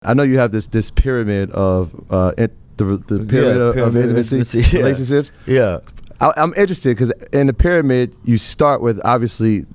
I know you have this pyramid of the pyramid of intimacy relationships. Yeah. I'm interested because in the pyramid, you start with obviously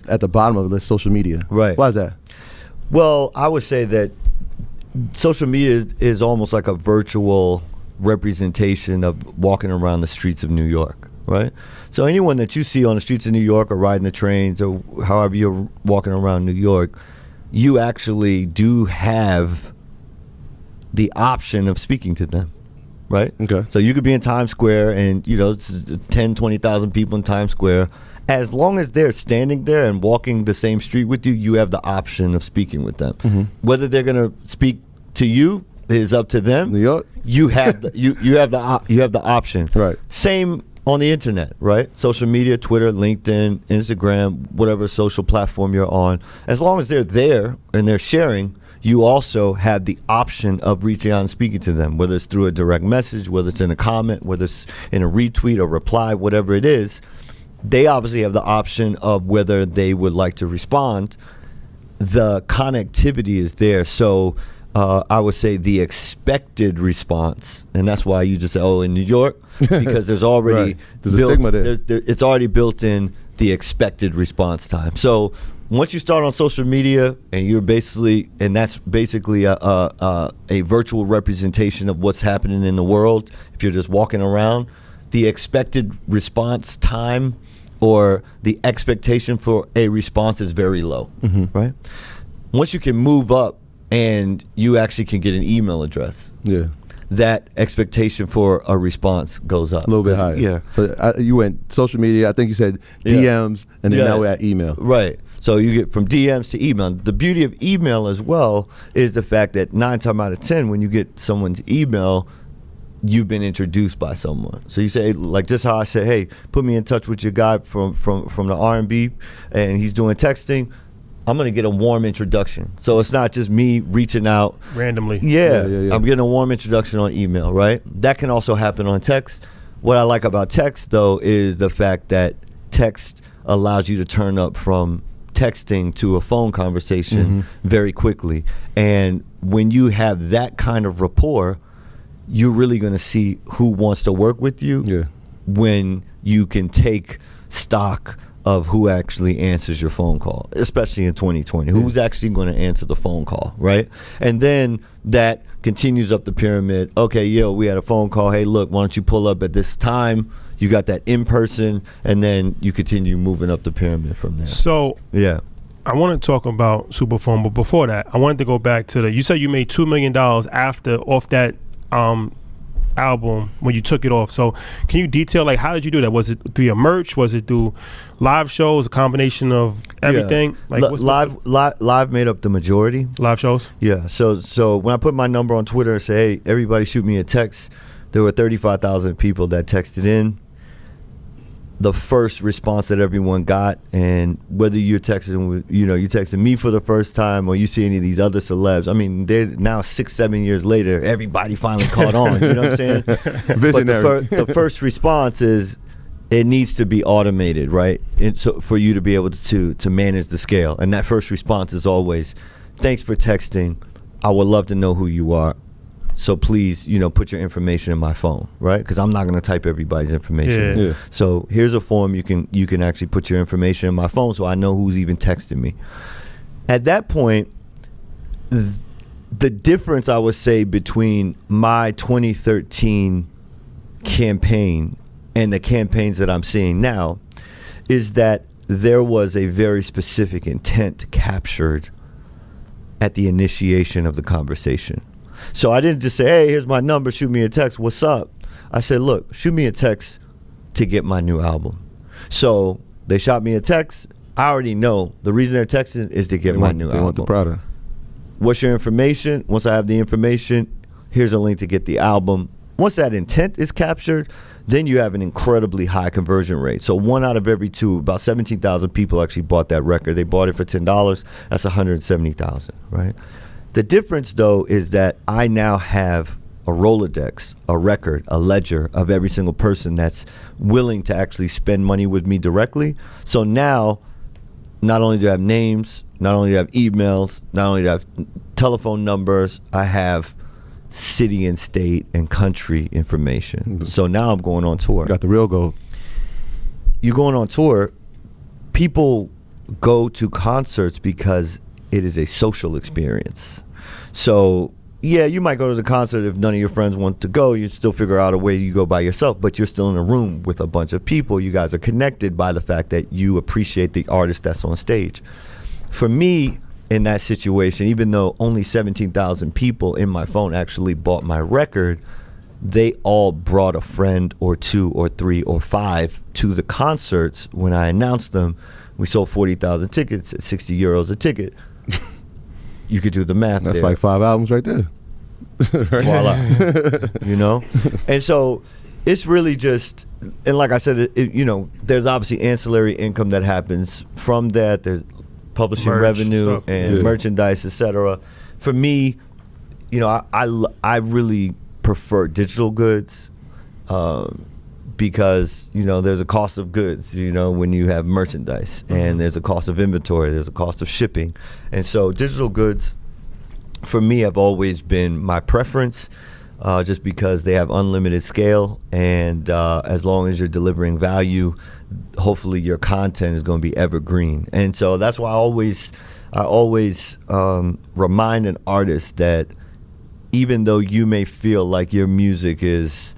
at the bottom of the list, social media. Right. Why is that? Well, I would say that social media is almost like a virtual representation of walking around the streets of New York, right? So anyone that you see on the streets of New York or riding the trains or however you're walking around New York, you actually do have the option of speaking to them, right? Okay. So you could be in Times Square and, it's 10, 20,000 people in Times Square. As long as they're standing there and walking the same street with you, you have the option of speaking with them. Mm-hmm. Whether they're going to speak to you is up to them. New York? You have the option. Right. Same on the internet, right? Social media, Twitter, LinkedIn, Instagram, whatever social platform you're on. As long as they're there and they're sharing, you also have the option of reaching out and speaking to them, whether it's through a direct message, whether it's in a comment, whether it's in a retweet or reply, whatever it is. They obviously have the option of whether they would like to respond. The connectivity is there. So I would say the expected response, and that's why you just say, in New York, because there's already right. There's a stigma there. It's already built in the expected response time. So once you start on social media and that's basically a virtual representation of what's happening in the world, if you're just walking around, the expected response time or the expectation for a response is very low, right? Once you can move up and you actually can get an email address, that expectation for a response goes up. A little bit higher. Yeah. So you went social media, I think you said DMs, and then now we're at email. Right. So you get from DMs to email. The beauty of email as well is the fact that 9 times out of 10, when you get someone's email, you've been introduced by someone. So you say, like just how I said, hey, put me in touch with your guy from the R&B, and he's doing texting. I'm going to get a warm introduction. So it's not just me reaching out randomly. Yeah. I'm getting a warm introduction on email, right? That can also happen on text. What I like about text, though, is the fact that text allows you to turn up from texting to a phone conversation very quickly. And when you have that kind of rapport, you're really going to see who wants to work with you when you can take stock of who actually answers your phone call, especially in 2020. Who's actually going to answer the phone call, right? And then that continues up the pyramid. Okay, we had a phone call. Hey, look, why don't you pull up at this time? You got that in person, and then you continue moving up the pyramid from there. So I want to talk about Superphone, but before that, I wanted to go back to you said you made $2 million off that album when you took it off. So can you detail, like, how did you do that? Was it through your merch? Was it through live shows, a combination of everything? Like live made up the majority. Live shows? Yeah. So when I put my number on Twitter and say, hey, everybody shoot me a text, there were 35,000 people that texted in. The first response that everyone got, and whether you're texting, you texting me for the first time or you see any of these other celebs, I mean, they're now 6-7 years later, everybody finally caught on, you know what I'm saying? Visionary. But the first response is, it needs to be automated, right? And so for you to be able to manage the scale. And that first response is always, thanks for texting. I would love to know who you are. So please, put your information in my phone, right? Because I'm not going to type everybody's information. Yeah. So here's a form you can actually put your information in my phone, so I know who's even texting me. At that point, the difference I would say between my 2013 campaign and the campaigns that I'm seeing now is that there was a very specific intent captured at the initiation of the conversation. So I didn't just say, hey, here's my number, shoot me a text, what's up? I said, look, shoot me a text to get my new album. So they shot me a text. I already know the reason they're texting is to get my new album. They want the product. What's your information? Once I have the information, here's a link to get the album. Once that intent is captured, then you have an incredibly high conversion rate. So 1 out of every 2, about 17,000 people actually bought that record. They bought it for $10. That's 170,000, right? The difference, though, is that I now have a Rolodex, a record, a ledger of every single person that's willing to actually spend money with me directly. So now not only do I have names, not only do I have emails, not only do I have telephone numbers, I have city and state and country information. So now I'm going on tour. Got the real gold. You're going on tour, people go to concerts because it is a social experience. So yeah, you might go to the concert if none of your friends want to go. You still figure out a way you go by yourself, but you're still in a room with a bunch of people. You guys are connected by the fact that you appreciate the artist that's on stage. For me, in that situation, even though only 17,000 people in my phone actually bought my record, they all brought a friend or two or three or five to the concerts. When I announced them, we sold 40,000 tickets at 60 euros a ticket. You could do the math. That's there. like 5 albums right there. Voila. You know? And so it's really just, and like I said, you know, there's obviously ancillary income that happens from that. There's publishing Merch, revenue stuff. and merchandise, etc. For me, you know, I really prefer digital goods because, you know, there's a cost of goods, you know, when you have merchandise, and there's a cost of inventory, there's a cost of shipping. And so digital goods for me have always been my preference, just because they have unlimited scale, and as long as you're delivering value, hopefully your content is going to be evergreen. And so that's why I always remind an artist that even though you may feel like your music is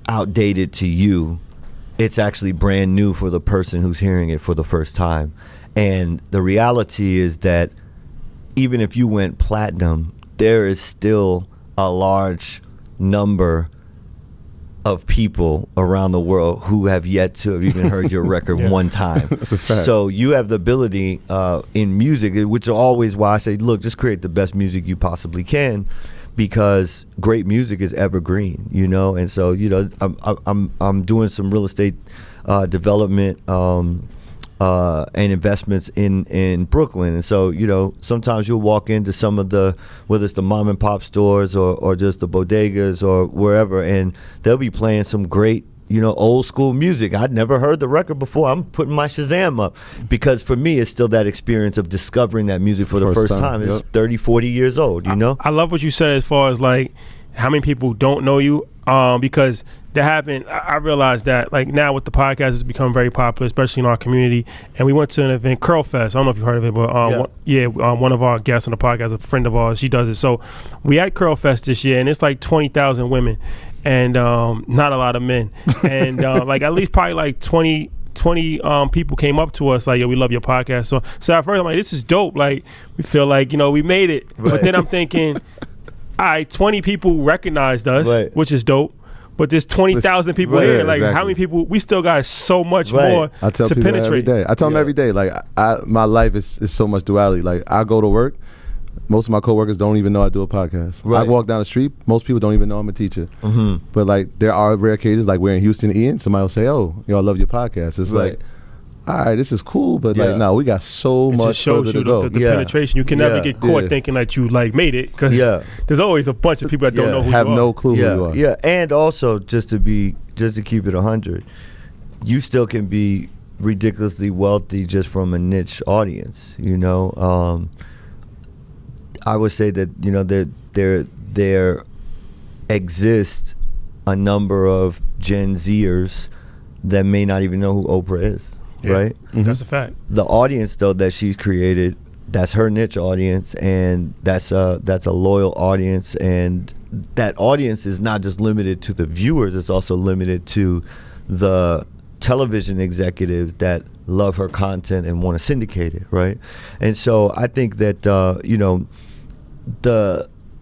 outdated to you, it's actually brand new for the person who's hearing it for the first time. And the reality is that even if you went platinum, there is still a large number of people around the world who have yet to have even heard your record one time. That's a fact. So you have the ability in music, which is always why I say, look, just create the best music you possibly can, because great music is evergreen, you know. And so, you know, I'm doing some real estate development and investments in Brooklyn. And so, you know, sometimes you'll walk into some of the, whether it's the mom and pop stores or just the bodegas or wherever, and they'll be playing some great, you know, old school music. I'd never heard the record before. I'm putting my Shazam up, because for me, it's still that experience of discovering that music for the first time. It's 30, 40 years old, you know? I love what you said as far as like how many people don't know you, because that happened. I realized that like now with the podcast, it's become very popular, especially in our community. And we went to an event, Curl Fest. I don't know if you've heard of it, but one of our guests on the podcast, a friend of ours, she does it. So we had Curl Fest this year, and it's like 20,000 women and not a lot of men. And like at least probably like 20 people came up to us like, yo, we love your podcast. So at first I'm like, this is dope. Like we feel like, you know, we made it. Right. But then I'm thinking, all right, 20 people recognized us, which is dope. But there's 20,000 people here. Like, how many people? We still got so much more I tell to people penetrate. every day. I tell them every day. Like, my life is so much duality. Like, I go to work. Most of my coworkers don't even know I do a podcast. Right. I walk down the street. Most people don't even know I'm a teacher. Mm-hmm. But like, there are rare occasions, like we're in Houston, Ian. Somebody will say, "Oh, you know, I love your podcast." It's like, all right, this is cool, but like, no, we got so much just shows further you to go. the penetration. You can never get caught thinking that you like made it, because there's always a bunch of people that don't know who have you are. no clue who you are. Yeah, and also just to keep it 100, you still can be ridiculously wealthy just from a niche audience. You know, I would say that, you know, there exists a number of Gen Zers that may not even know who Oprah is. Right? Mm-hmm. That's a fact. The audience, though, that she's created, that's her niche audience, and that's a loyal audience, and that audience is not just limited to the viewers, it's also limited to the television executives that love her content and want to syndicate it, right? And so I think that, you know,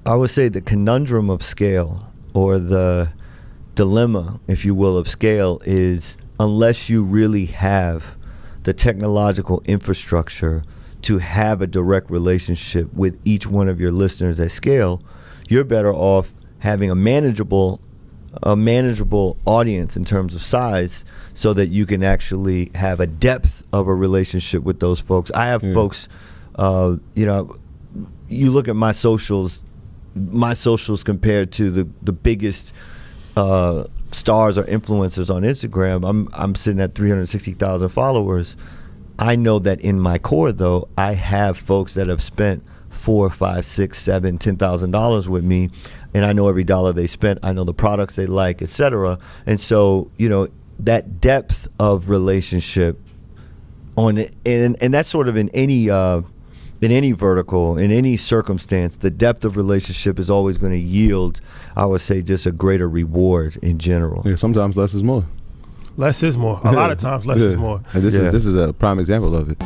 I would say the conundrum of scale, or the dilemma, if you will, of scale is, unless you really have the technological infrastructure to have a direct relationship with each one of your listeners at scale, you're better off having a manageable audience in terms of size, so that you can actually have a depth of a relationship with those folks. I have folks, you know, you look at my socials compared to the biggest stars or influencers on Instagram. I'm sitting at 360,000 followers. I know that in my core, though, I have folks that have spent $4, $5, $6, $7, $10,000 with me, and I know every dollar they spent. I know the products they like, etc. And so, you know, that depth of relationship and that's sort of in any vertical, in any circumstance, the depth of relationship is always going to yield, I would say, just a greater reward in general. Yeah, sometimes less is more. Less is more. A lot of times less is more. And this is a prime example of it.